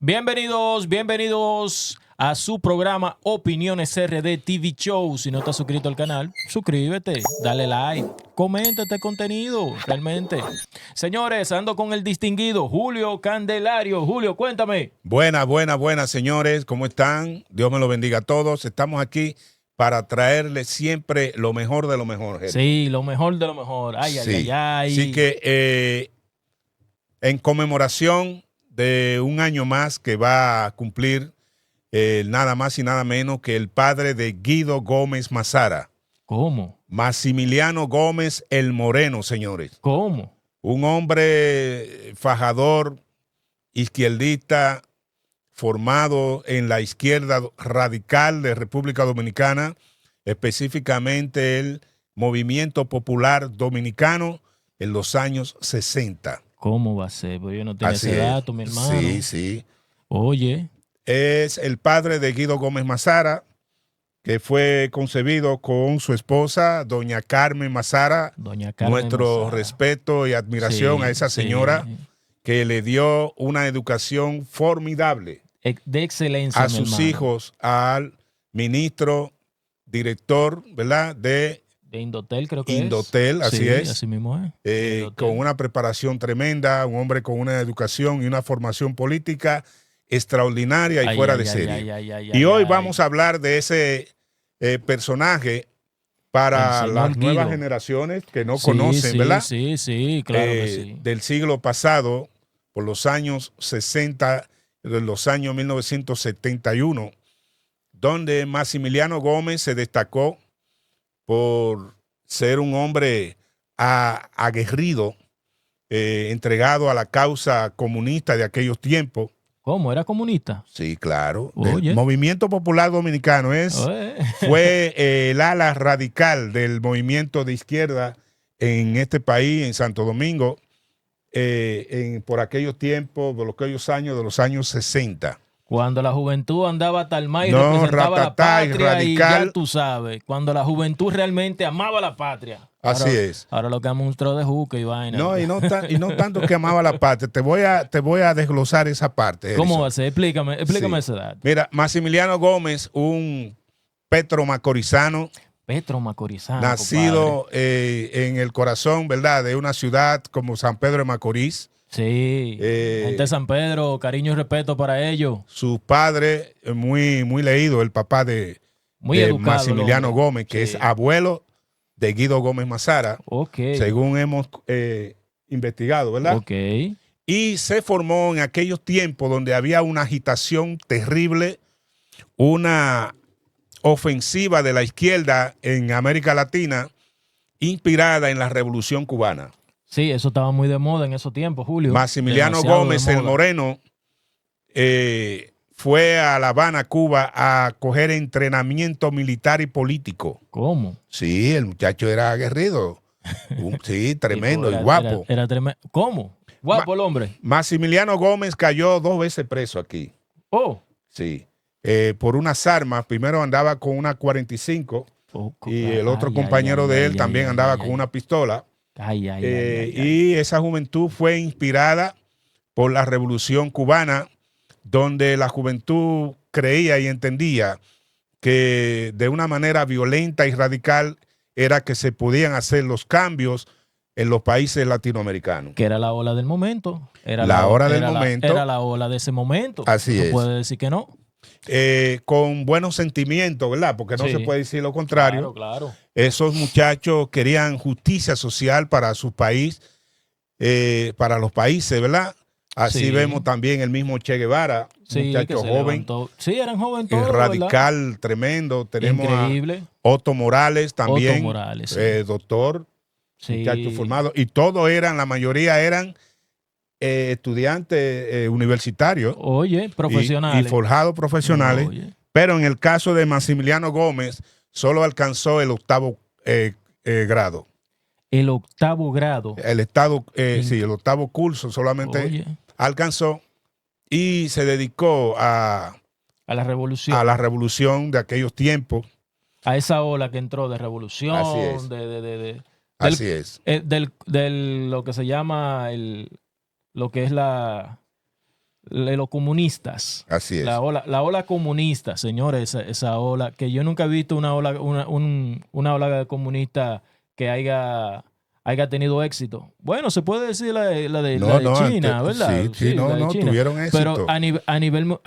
Bienvenidos a su programa Opiniones RD TV Show. Si no estás suscrito al canal, suscríbete, dale like, comenta este contenido, realmente. Señores, ando con el distinguido Julio Candelario. Julio, cuéntame. Buenas, señores. ¿Cómo están? Dios me lo bendiga a todos. Estamos aquí para traerles siempre lo mejor de lo mejor, gente. Sí, lo mejor de lo mejor. Ay. Así que en conmemoración de un año más que va a cumplir nada más y nada menos que el padre de Guido Gómez Mazara. ¿Cómo? Maximiliano Gómez el Moreno, señores. ¿Cómo? Un hombre fajador, izquierdista, formado en la izquierda radical de República Dominicana, específicamente el Movimiento Popular Dominicano en los años 60. ¿Cómo va a ser? Pues yo no tenía ese dato, mi hermano. Sí. Oye. Es el padre de Guido Gómez Mazara, que fue concebido con su esposa, doña Carmen Mazara. Nuestro Mazara. Respeto y admiración a esa señora que le dio una educación formidable. De excelencia, a sus hijos, al ministro, director, ¿verdad? De Indotel, creo que Indotel, así es. Así mismo es. Con una preparación tremenda, un hombre con una educación y una formación política extraordinaria y fuera de serie. Y hoy vamos a hablar de ese personaje para las nuevas generaciones que no conocen, ¿verdad? Sí, claro que sí. Del siglo pasado, por los años 60, de los años 1971, donde Maximiliano Gómez se destacó por ser un hombre aguerrido, entregado a la causa comunista de aquellos tiempos. ¿Cómo? ¿Era comunista? Sí, claro. Oye. El Movimiento Popular Dominicano fue el ala radical del movimiento de izquierda en este país, en Santo Domingo, por aquellos tiempos, por aquellos años de los años 60. Cuando la juventud andaba tal mal y representaba la patria y ya tú sabes, cuando la juventud realmente amaba la patria. Así es. Ahora lo que es monstruo de juca y vaina. No, y no tanto que amaba la patria. Te voy a desglosar esa parte. ¿Cómo va a ser? Explícame esa edad. Mira, Maximiliano Gómez, un petromacorizano. Nacido en el corazón, ¿verdad?, de una ciudad como San Pedro de Macorís. Sí, gente de San Pedro, cariño y respeto para ellos. Su padre, muy leído, el papá de Maximiliano Gómez, que es abuelo de Guido Gómez Mazara, según hemos investigado, ¿verdad? Y se formó en aquellos tiempos donde había una agitación terrible, una ofensiva de la izquierda en América Latina, inspirada en la Revolución Cubana. Sí, eso estaba muy de moda en esos tiempos, Julio. Maximiliano Gómez el Moreno fue a La Habana, Cuba, a coger entrenamiento militar y político. ¿Cómo? Sí, el muchacho era aguerrido. Sí, tremendo y guapo. Era tremendo. ¿Cómo? Guapo el hombre. Maximiliano Gómez cayó 2 veces preso aquí. Oh. Sí. Por unas armas. Primero andaba con una 45 y el otro compañero de él también andaba con una pistola. Y esa juventud fue inspirada por la Revolución Cubana, donde la juventud creía y entendía que de una manera violenta y radical era que se podían hacer los cambios en los países latinoamericanos. Que era la ola del momento. Era la ola de ese momento. Así es. No puede decir que no. Con buenos sentimientos, ¿verdad? Porque no se puede decir lo contrario. Claro. Esos muchachos querían justicia social para su país, para los países, ¿verdad? Así vemos también el mismo Che Guevara, muchacho joven. Eran jóvenes todos, radical, ¿verdad? Tremendo. Tenemos increíble. a Otto Morales también, Otto Morales, doctor, muchacho formado. Y todos la mayoría eran estudiantes universitarios. Profesionales. Y forjados profesionales. Pero en el caso de Maximiliano Gómez, solo alcanzó el 8º grado. El 8º grado. El 8º curso solamente alcanzó y se dedicó a la revolución. A la revolución de aquellos tiempos. A esa ola que entró de revolución. Así es. Así es. Del lo que se llama lo que es de los comunistas. Así es. La ola comunista, señores, esa ola, que yo nunca he visto una ola comunista que haya tenido éxito. Bueno, se puede decir la de China, ¿verdad? Sí, tuvieron éxito. Pero a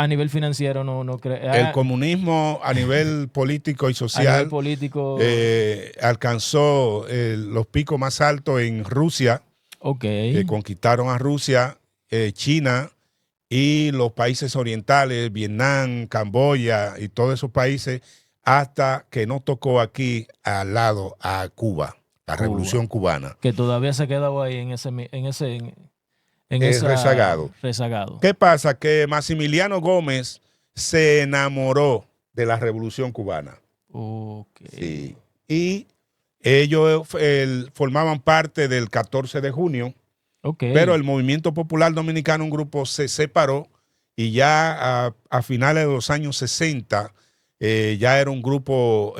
nivel financiero no creo. El comunismo a nivel político y social alcanzó los picos más altos en Rusia. Okay. Conquistaron a Rusia, China y los países orientales, Vietnam, Camboya y todos esos países, hasta que nos tocó aquí al lado a Cuba. La Revolución Cubana. Que todavía se ha quedado ahí en ese rezagado. ¿Qué pasa? Que Maximiliano Gómez se enamoró de la Revolución Cubana. Okay. Sí. Y ellos formaban parte del 14 de junio. Okay. Pero el Movimiento Popular Dominicano, un grupo, se separó y ya a finales de los años 60 ya era un grupo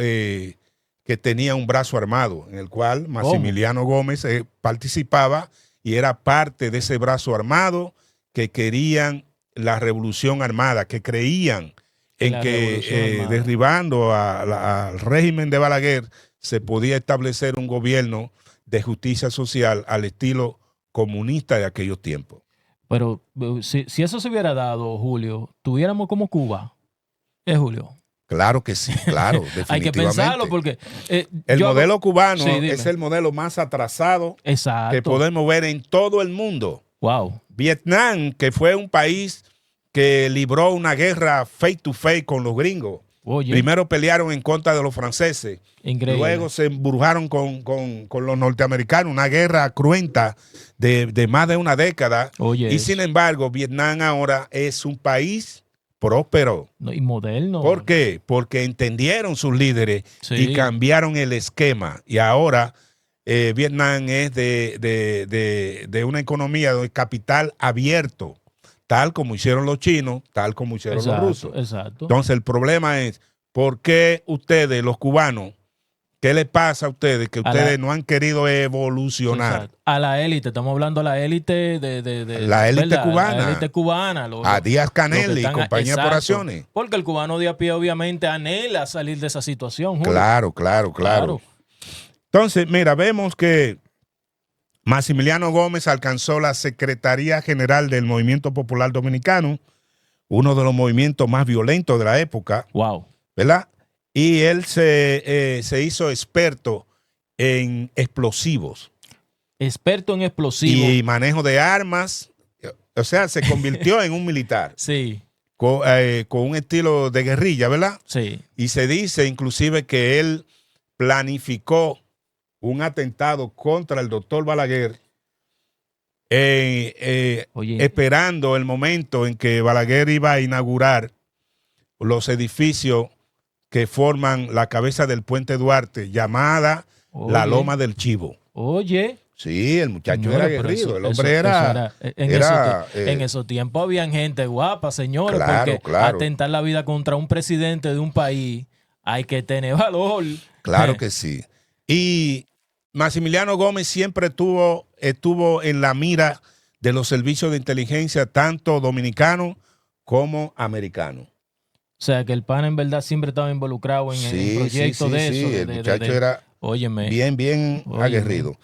que tenía un brazo armado, en el cual Maximiliano Gómez participaba y era parte de ese brazo armado que querían la revolución armada, que creían en que derribando al régimen de Balaguer se podía establecer un gobierno de justicia social al estilo comunista de aquellos tiempos. Pero si eso se hubiera dado, Julio, tuviéramos como Cuba. Julio? Claro que sí, claro, definitivamente. Hay que pensarlo porque... el modelo cubano es el modelo más atrasado que podemos ver en todo el mundo. Wow. Vietnam, que fue un país que libró una guerra face to face con los gringos. Oye. Primero pelearon en contra de los franceses. Increíble. Luego se embrujaron con los norteamericanos, una guerra cruenta de más de una década. Oye. Y sin embargo, Vietnam ahora es un país próspero. Y moderno. ¿Por qué? Porque entendieron sus líderes y cambiaron el esquema. Y ahora Vietnam es de una economía de capital abierto, tal como hicieron los chinos, tal como hicieron los rusos. Exacto. Entonces el problema es, ¿por qué ustedes, los cubanos, qué les pasa a ustedes que ustedes no han querido evolucionar? Exacto. A la élite, estamos hablando de la élite la élite cubana. La élite cubana. A Díaz-Canel y compañía por acciones. Porque el cubano de a pie obviamente anhela salir de esa situación. Julio. Claro. Entonces, mira, vemos que Maximiliano Gómez alcanzó la Secretaría General del Movimiento Popular Dominicano, uno de los movimientos más violentos de la época. Wow. ¿Verdad? Y él se hizo experto en explosivos. Experto en explosivos. Y manejo de armas. O sea, se convirtió en un militar. Sí. Con un estilo de guerrilla, ¿verdad? Sí. Y se dice inclusive que él planificó un atentado contra el doctor Balaguer esperando el momento en que Balaguer iba a inaugurar los edificios que forman la cabeza del Puente Duarte, llamada la Loma del Chivo. Oye. Sí, el muchacho era aguerrido, el hombre era... En esos tiempos habían gente guapa, señores, porque atentar la vida contra un presidente de un país hay que tener valor. Claro que sí. Y Maximiliano Gómez siempre estuvo en la mira de los servicios de inteligencia, tanto dominicanos como americanos. O sea, que el pana en verdad siempre estaba involucrado en proyectos de eso. Sí, el muchacho era bien aguerrido.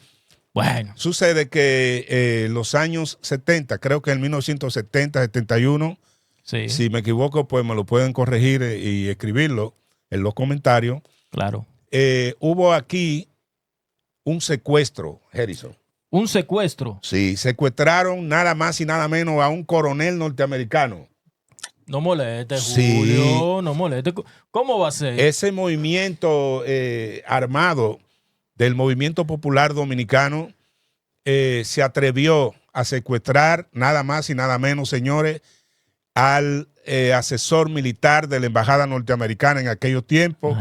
Bueno. Sucede que los años 70, creo que en 1970, 71, si me equivoco, pues me lo pueden corregir y escribirlo en los comentarios. Claro. Hubo aquí un secuestro, Harrison. ¿Un secuestro? Sí, secuestraron nada más y nada menos a un coronel norteamericano. No moleste, Julio, no moleste. ¿Cómo va a ser? Ese movimiento armado del Movimiento Popular Dominicano se atrevió a secuestrar nada más y nada menos, señores, al asesor militar de la Embajada Norteamericana en aquellos tiempos,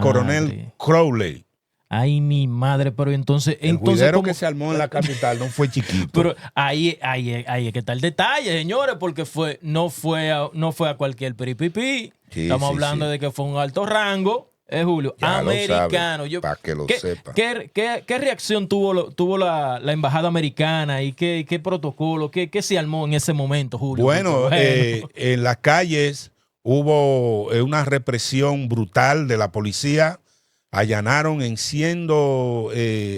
coronel Crowley. Ay, mi madre, pero entonces... El juidero que se armó en la capital no fue chiquito. Pero ahí es que está el detalle, señores, porque no fue a cualquier peripipi. Estamos hablando de que fue un alto rango, Julio, Ya americano. Para que lo sepa. ¿Qué reacción tuvo la embajada americana y qué protocolo, qué se armó en ese momento, Julio? Bueno, en las calles hubo una represión brutal de la policía. Allanaron en siendo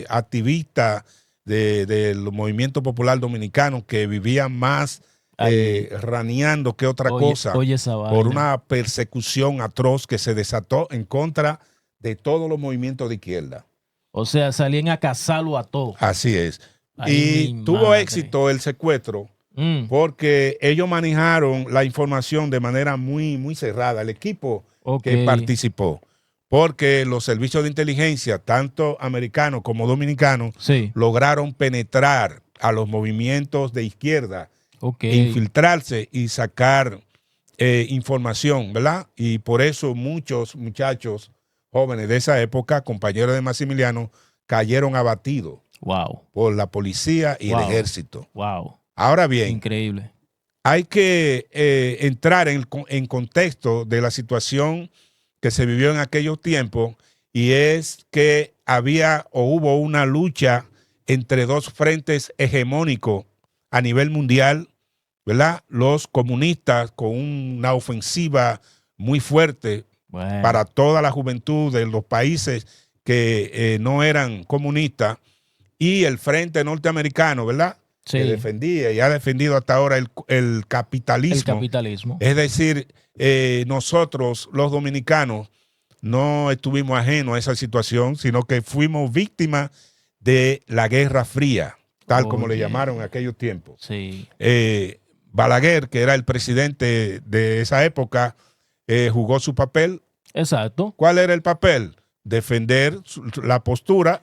activistas del movimiento popular dominicano que vivían más raneando que otra cosa por una persecución atroz que se desató en contra de todos los movimientos de izquierda. O sea, salían a cazarlo a todos. Así es. Y tuvo éxito el secuestro porque ellos manejaron la información de manera muy, muy cerrada, el equipo que participó. Porque los servicios de inteligencia, tanto americanos como dominicanos, lograron penetrar a los movimientos de izquierda, infiltrarse y sacar información, ¿verdad? Y por eso muchos muchachos jóvenes de esa época, compañeros de Maximiliano, cayeron abatidos por la policía y el ejército. Ahora bien, increíble. Hay que entrar en contexto de la situación que se vivió en aquellos tiempos, y es que había o hubo una lucha entre dos frentes hegemónicos a nivel mundial, ¿verdad? Los comunistas con una ofensiva muy fuerte para toda la juventud de los países que no eran comunistas, y el frente norteamericano, ¿verdad? Que defendía y ha defendido hasta ahora el capitalismo. El capitalismo. Es decir, nosotros los dominicanos no estuvimos ajenos a esa situación, sino que fuimos víctimas de la Guerra Fría, tal como le llamaron en aquellos tiempos. Balaguer, que era el presidente de esa época, jugó su papel. Exacto. ¿Cuál era el papel? Defender la postura,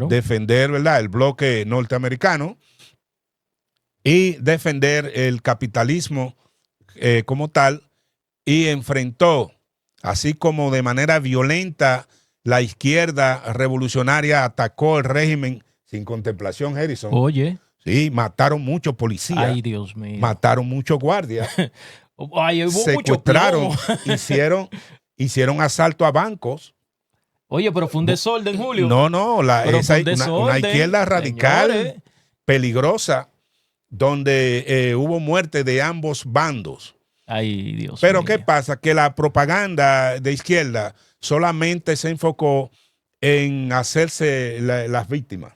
defender, ¿verdad?, el bloque norteamericano y defender el capitalismo como tal, y enfrentó, así como de manera violenta, la izquierda revolucionaria atacó el régimen sin contemplación, Harrison. Oye. Sí, mataron muchos policías. Ay, Dios mío. Mataron muchos guardias. Ay, secuestraron, hicieron asalto a bancos. Oye, pero fue un desorden, Julio. No, una izquierda radical, señores, peligrosa, donde hubo muerte de ambos bandos. Ay, Dios Pero mío. ¿qué pasa? Que la propaganda de izquierda solamente se enfocó en hacerse las víctimas.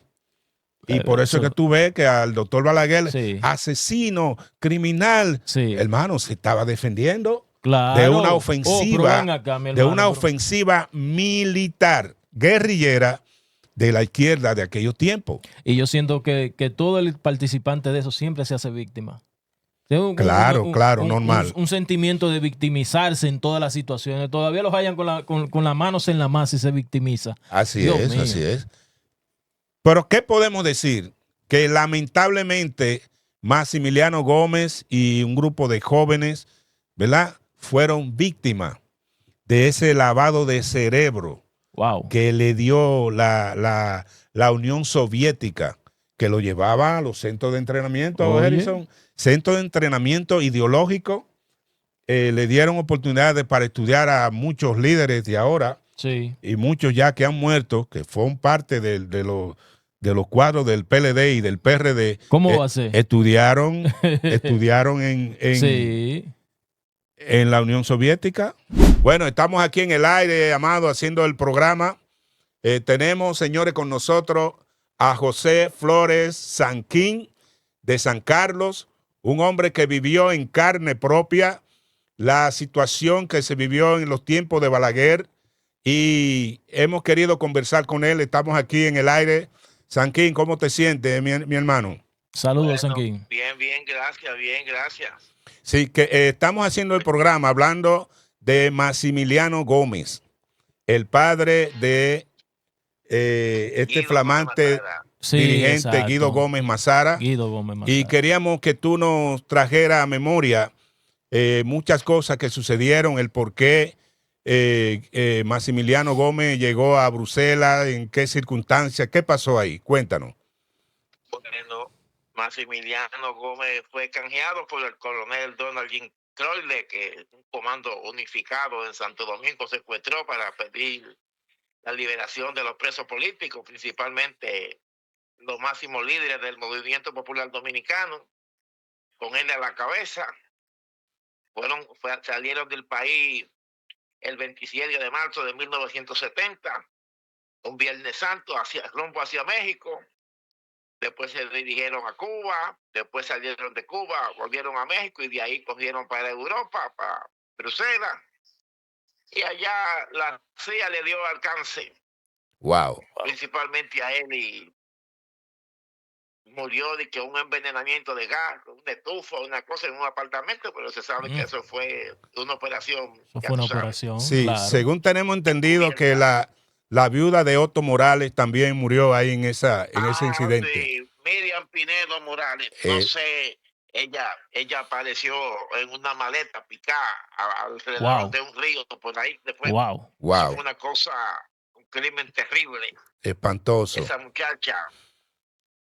Y por eso es que tú ves que al doctor Balaguer, asesino, criminal, hermano, se estaba defendiendo de una ofensiva, ofensiva militar, guerrillera de la izquierda de aquellos tiempos. Y yo siento que todo el participante de eso siempre se hace víctima. Claro, normal. Un sentimiento de victimizarse en todas las situaciones. Todavía los hallan con las manos en la masa y se victimiza. Así es. Pero ¿qué podemos decir? Que lamentablemente Maximiliano Gómez y un grupo de jóvenes, ¿verdad?, fueron víctimas de ese lavado de cerebro que le dio la Unión Soviética, que lo llevaba a los centros de entrenamiento, Harrison, centros de entrenamiento ideológico. Le dieron oportunidades para estudiar a muchos líderes de ahora, y muchos ya que han muerto, que fueron parte de los cuadros del PLD y del PRD. ¿Cómo va a ser? Estudiaron en la Unión Soviética. Bueno, estamos aquí en el aire, Amado, haciendo el programa. Tenemos, señores, con nosotros a José Flores Sanquín, de San Carlos, un hombre que vivió en carne propia la situación que se vivió en los tiempos de Balaguer, y hemos querido conversar con él. Estamos aquí en el aire. Sanquín, ¿cómo te sientes, mi hermano? Saludos, Sanquín. Bien, gracias. Sí, que estamos haciendo el programa hablando de Maximiliano Gómez, el padre de este flamante dirigente Guido Gómez Mazara. Y queríamos que tú nos trajeras a memoria muchas cosas que sucedieron, el por qué Maximiliano Gómez llegó a Bruselas, en qué circunstancias, qué pasó ahí. Cuéntanos. Bueno, Maximiliano Gómez fue canjeado por el coronel Donald Jim Croyle, que un comando unificado en Santo Domingo secuestró para pedir la liberación de los presos políticos, principalmente los máximos líderes del movimiento popular dominicano, con él a la cabeza. Salieron del país el 27 de marzo de 1970, un Viernes Santo, rumbo hacia México. Después se dirigieron a Cuba, después salieron de Cuba, volvieron a México y de ahí cogieron para Europa, para Bruselas. Y allá la CIA le dio alcance. Wow. Principalmente a él, y murió de que un envenenamiento de gas, una estufa, una cosa en un apartamento, pero se sabe que eso fue una operación. Eso fue una operación. Sí, claro. Según tenemos entendido que la viuda de Otto Morales también murió ahí en ese incidente. Sí, Miriam Pinedo Morales. No sé, ella apareció en una maleta picada alrededor de un río por ahí. Después, wow. Eso fue una cosa, un crimen terrible. Espantoso. Esa muchacha,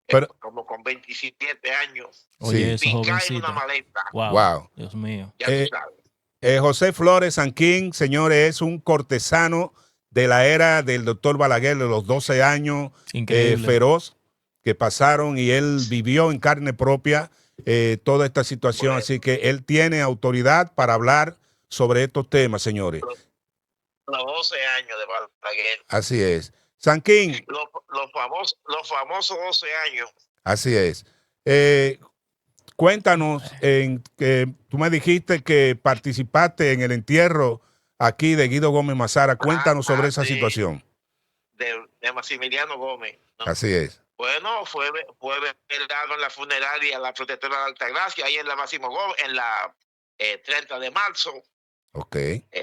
pero, como con 27 años, oye, picada en una maleta. Wow. Dios mío. Ya tú sabes. José Flores Sanquín, señores, es un cortesano de la era del doctor Balaguer, de los 12 años, feroz, que pasaron, y él vivió en carne propia toda esta situación. Bueno, así que él tiene autoridad para hablar sobre estos temas, señores. Los 12 años de Balaguer. Así es. Sanquín. Los famosos 12 años. Así es. Cuéntanos, tú me dijiste que participaste en el entierro aquí de Guido Gómez Mazara. Cuéntanos sobre esa situación. De Maximiliano Gómez, ¿no? Así es. Bueno, fue velado en la funeraria La Protectora de Altagracia, ahí en la Máximo Gómez, en la 30 de marzo. Ok.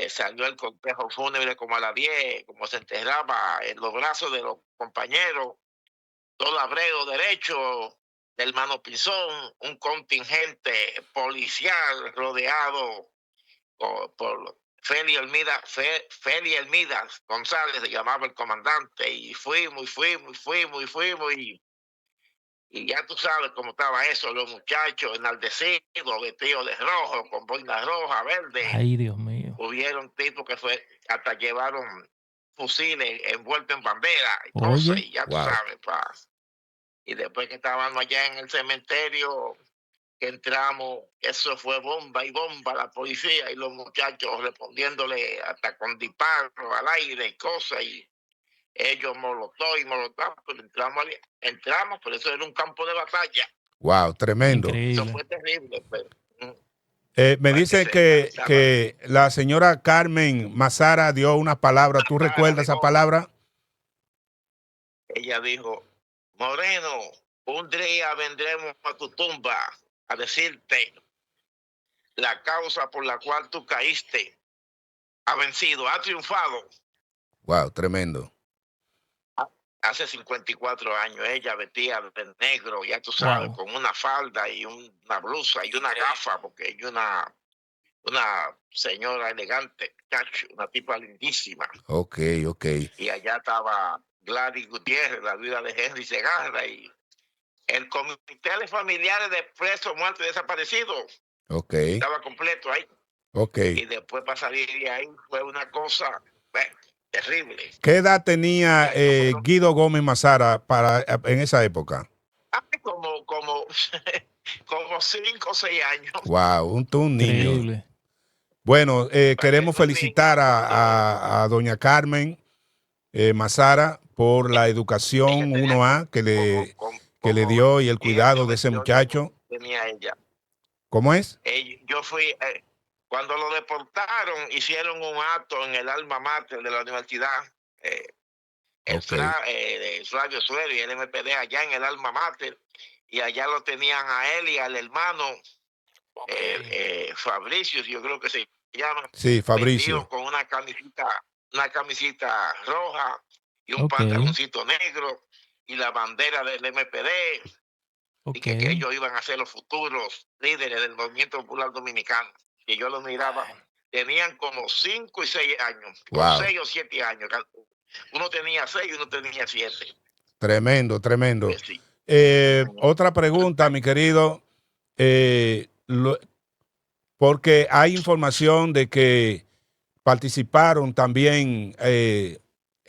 Salió el cortejo fúnebre como a las 10, como se enterraba en los brazos de los compañeros, todo abrego derecho del hermano Pinzón, un contingente policial rodeado por Feli Elmidas González, se llamaba el comandante, y fuimos, y ya tú sabes cómo estaba eso, los muchachos enaldecidos, vestidos de rojo, con boina roja, verde. Ay, Dios mío. Hubieron tipos que hasta llevaron fusiles envueltos en bandera y cosas, y ya tú sabes, Y después que estábamos allá en el cementerio, que entramos, eso fue bomba y bomba, la policía y los muchachos respondiéndole hasta con disparos al aire y cosas, y ellos molotov, pero entramos, pero eso era un campo de batalla. Wow, tremendo. Increíble. Eso fue terrible, pero me dice que la señora Carmen Mazara dio una palabra. ¿Tú recuerdas esa palabra? Ella dijo: Moreno, un día vendremos a tu tumba a decirte la causa por la cual tú caíste ha vencido, ha triunfado. Wow, tremendo. Hace 54 años ella vestía de negro, ya tú sabes, con una falda y una blusa y una gafa, porque ella una señora elegante, una tipa lindísima. Ok. Y allá estaba Gladys Gutiérrez, la viuda de Henry Segarra, y el comité de familiares de presos, muertos y desaparecidos. Ok. Estaba completo ahí. Ok. Y después para salir de ahí fue una cosa terrible. ¿Qué edad tenía Guido Gómez Mazara en esa época? Como 5 o 6 años. Wow, un niño. Increíble. Bueno, queremos felicitar a doña Carmen Mazara por la educación 1A que le dio y el cuidado de ese muchacho. Tenía ella. ¿Cómo es? Yo fui, cuando lo deportaron, hicieron un acto en el alma mater de la universidad, Flavio Suero y el MPD, allá en el alma mater, y allá lo tenían a él y al hermano Fabricio, yo creo que se llama. Sí, Fabricio. Con una camisita roja y un pantaloncito negro y la bandera del MPD. Y que ellos iban a ser los futuros líderes del movimiento popular dominicano. Y yo los miraba, tenían como 5 y 6 años, wow. 6 o 7 años. Uno tenía 6 y uno tenía 7. Tremendo. Pues sí. Otra pregunta, mi querido, porque hay información de que participaron también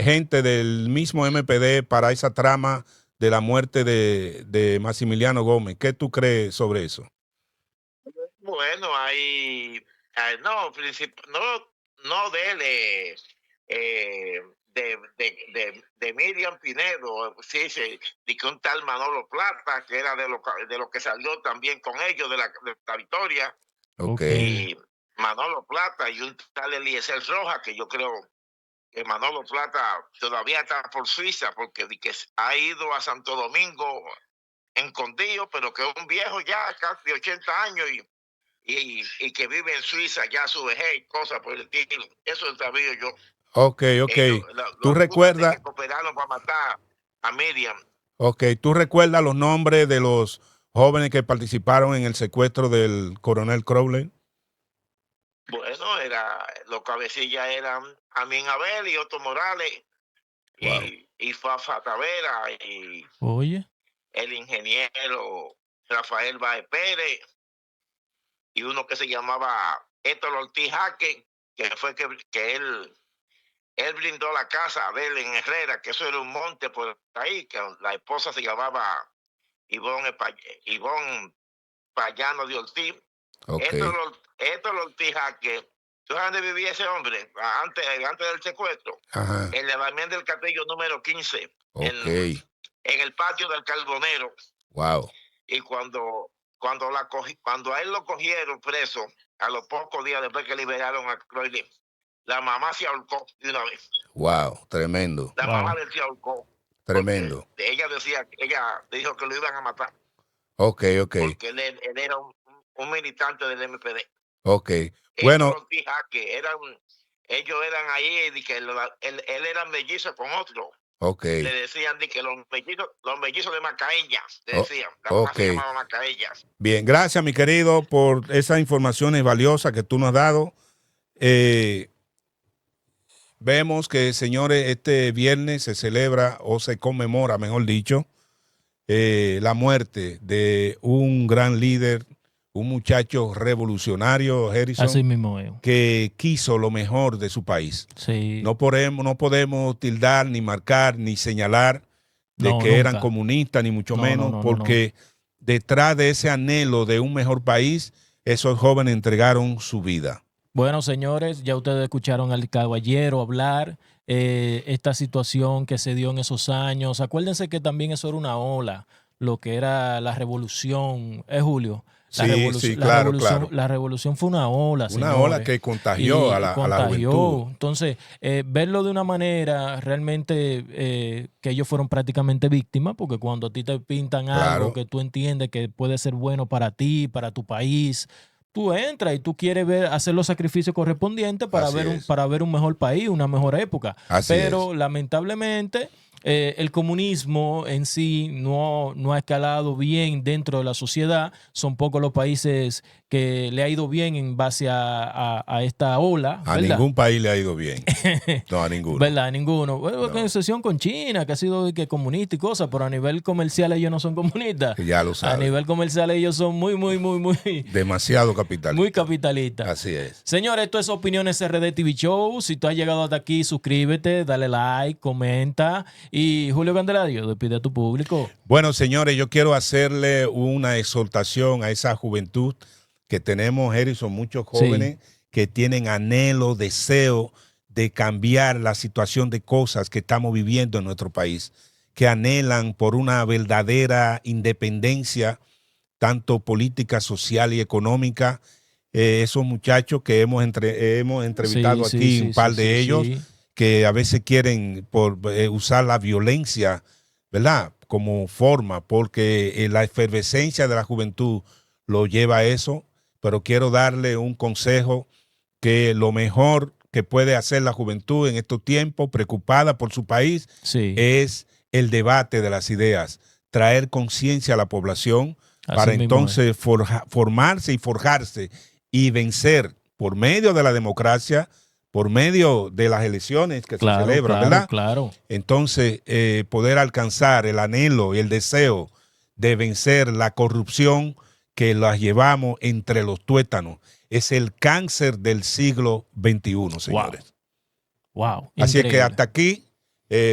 gente del mismo MPD para esa trama de la muerte de Maximiliano Gómez. ¿Qué tú crees sobre eso? Bueno, no, no de él, de Miriam Pinedo, sí, y que un tal Manolo Plata, que era de lo que salió también con ellos de la victoria. Okay. Y Manolo Plata y un tal Eliezer Rojas, que yo creo que Manolo Plata todavía está por Suiza, porque que ha ido a Santo Domingo escondido, pero que es un viejo ya, casi 80 años, y que vive en Suiza ya a su vejez y cosas por el estilo. Eso lo sabía yo. Ok. ¿Tú recuerdas? Que cooperaron para matar a Miriam. Ok, ¿tú recuerdas los nombres de los jóvenes que participaron en el secuestro del coronel Crowley? Bueno, los cabecillas eran Amin Abel y Otto Morales, wow, y Fafa Tavera, y el ingeniero Rafael Baez Pérez, y uno que se llamaba Héctor Ortiz Jaque, que fue que él brindó la casa de él en Herrera, que eso era un monte por ahí, que la esposa se llamaba Ivonne Payano de Ortiz. Okay. Héctor Ortiz Jaque, ¿tú sabes dónde vivía ese hombre? Antes del secuestro. Ajá. En el levamiento del Castillo número 15. Okay. En el patio del Carbonero. Wow. Y cuando a él lo cogieron preso, a los pocos días después que liberaron a Crowley, la mamá se ahorcó de una vez. Wow, tremendo. La mamá de él se ahorcó. Tremendo. Ella dijo que lo iban a matar. Ok. Porque él era un militante del MPD. Ok. Bueno. Ellos eran ahí, que él era mellizo con otro. Ok. Le decían que los mellizos de Macaellas, le decían. La mamá se llamaba Macaellas. Bien, gracias, mi querido, por esas informaciones valiosas que tú nos has dado. Vemos que, señores, este viernes se celebra o se conmemora, mejor dicho, la muerte de un gran líder, un muchacho revolucionario, Harrison, así mismo, que quiso lo mejor de su país. Sí. No podemos tildar, ni marcar, ni señalar de que eran comunistas, ni mucho menos, porque detrás de ese anhelo de un mejor país, esos jóvenes entregaron su vida. Bueno, señores, ya ustedes escucharon al caballero hablar esta situación que se dio en esos años. Acuérdense que también eso era una ola, lo que era la revolución, Julio. Claro. La revolución fue una ola, una ola que contagió a la juventud. Entonces, verlo de una manera realmente que ellos fueron prácticamente víctimas, porque cuando a ti te pintan algo que tú entiendes que puede ser bueno para ti, para tu país, tú entras y tú quieres hacer los sacrificios correspondientes para ver un mejor país, una mejor época. Pero lamentablemente el comunismo en sí no ha escalado bien dentro de la sociedad. Son pocos los países que le ha ido bien en base a esta ola. A ningún país le ha ido bien. No, a ninguno. ¿Verdad? A ninguno. Bueno, con excepción con China, que ha sido comunista y cosas, pero a nivel comercial ellos no son comunistas. Ya lo sabes. A nivel comercial ellos son muy demasiado capitalistas. Muy capitalistas. Así es. Señores, esto es Opiniones RD TV Show. Si tú has llegado hasta aquí, suscríbete, dale like, comenta. Y Julio Candelario, despide a tu público. Bueno, señores, yo quiero hacerle una exhortación a esa juventud que tenemos, Harrison, muchos jóvenes que tienen anhelo, deseo de cambiar la situación de cosas que estamos viviendo en nuestro país, que anhelan por una verdadera independencia, tanto política, social y económica. Esos muchachos que hemos entrevistado aquí, un par de ellos, que a veces quieren usar la violencia, ¿verdad?, como forma, porque la efervescencia de la juventud lo lleva a eso. Pero quiero darle un consejo, que lo mejor que puede hacer la juventud en estos tiempos, preocupada por su país, es el debate de las ideas, traer conciencia a la población para entonces formarse y forjarse y vencer por medio de la democracia, por medio de las elecciones que se celebran, ¿verdad? Claro. Entonces, poder alcanzar el anhelo y el deseo de vencer la corrupción que las llevamos entre los tuétanos. Es el cáncer del siglo XXI, señores. Wow. Así es que hasta aquí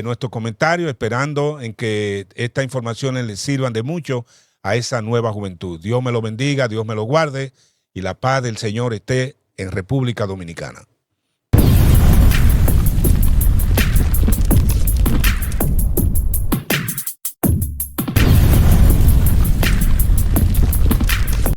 nuestros comentarios, esperando en que estas informaciones les sirvan de mucho a esa nueva juventud. Dios me lo bendiga, Dios me lo guarde y la paz del Señor esté en República Dominicana.